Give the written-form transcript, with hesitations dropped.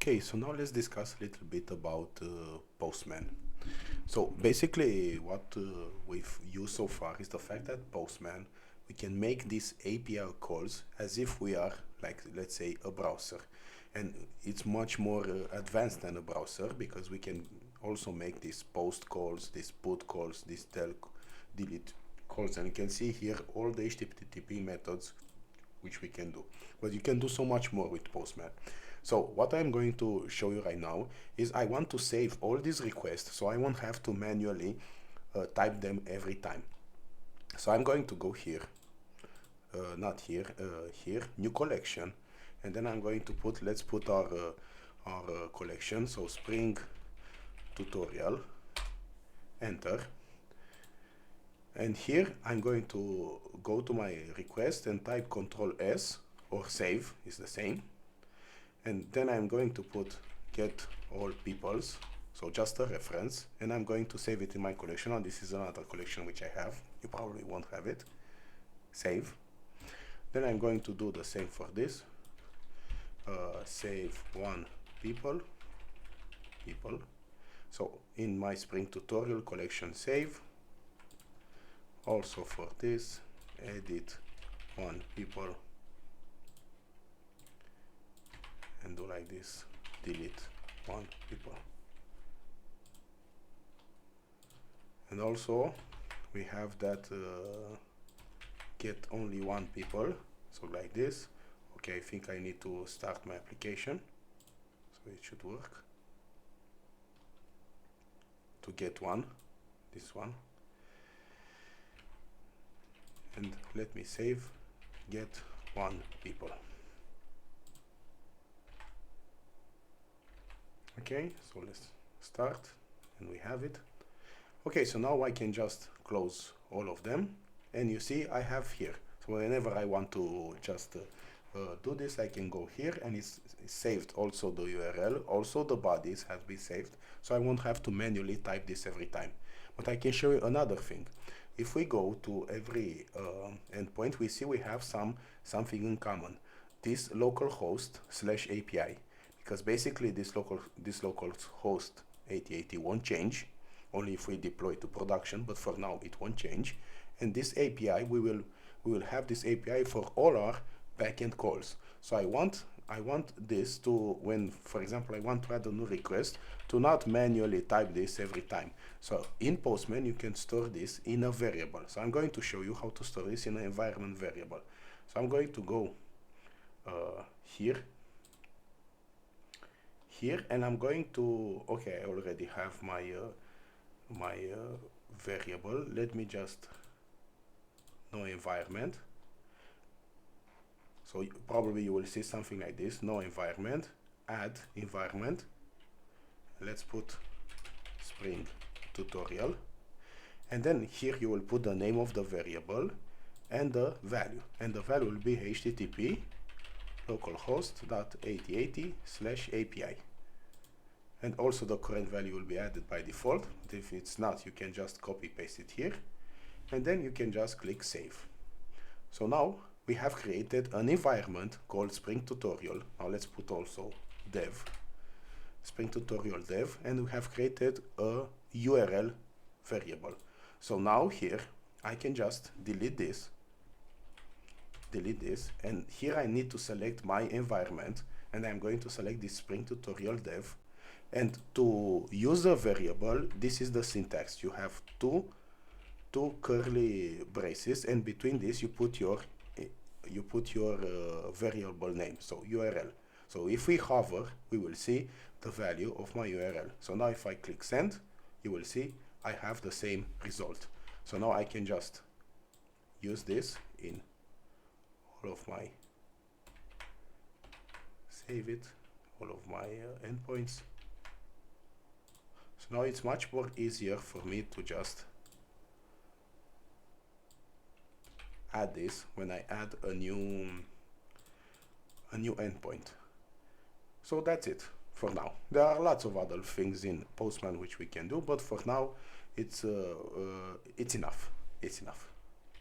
Okay, so now let's discuss a little bit about Postman. So basically what we've used so far is the fact that Postman, we can make these API calls as if we are, like, let's say, a browser. And it's much more advanced than a browser, because we can also make these post calls, these put calls, these delete calls, and you can see here all the HTTP methods which we can do. But you can do so much more with Postman. So what I'm going to show you right now is I want to save all these requests, so I won't have to manually type them every time. So I'm going to go here, not here, here, new collection, and then I'm going to put, let's put our collection, so Spring tutorial, enter. And here I'm going to go to my request and type Control S, or save is the same. And then I'm going to put get all peoples, so just a reference, and I'm going to save it in my collection. And this is another collection which I have, you probably won't have it. Save. Then I'm going to do the same for this, save one people. So in my Spring tutorial collection, save. Also for this, edit one people, and do like this, delete one people. And also we have that get only one people, so like this. Okay, I think I need to start my application, so it should work. To get one, this one, and let me save, get one people. Okay, so let's start, and we have it. Okay, so now I can just close all of them, and you see I have here. So whenever I want to just do this, I can go here, and it's saved also the URL, also the bodies have been saved, so I won't have to manually type this every time. But I can show you another thing. If we go to every endpoint, we see we have something in common. This localhost / API, because basically this local host 8080 won't change, only if we deploy to production, but for now it won't change. And this API, we will have this API for all our backend calls. So I want this to, when, for example, I want to add a new request, to not manually type this every time. So in Postman, you can store this in a variable. So I'm going to show you how to store this in an environment variable. So I'm going to go here, and I'm going to, okay, I already have my variable. Let me just, no environment. So probably you will see something like this, no environment, add environment. Let's put Spring tutorial. And then here you will put the name of the variable and the value. And the value will be HTTP localhost.8080 / API. And also the current value will be added by default. But if it's not, you can just copy paste it here. And then you can just click save. So now we have created an environment called Spring Tutorial. Now let's put also dev, Spring Tutorial dev, and we have created a URL variable. So now here I can just delete this, and here I need to select my environment, and I'm going to select this Spring Tutorial dev. And to use a variable, this is the syntax. You have two curly braces, and between this you put your variable name, so URL. So if we hover, we will see the value of my URL. So now if I click send, you will see I have the same result. So now I can just use this in all of my, save it, all of my endpoints. So now it's much more easier for me to just add this when I add a new endpoint. So that's it for now. There are lots of other things in Postman which we can do, but for now it's enough.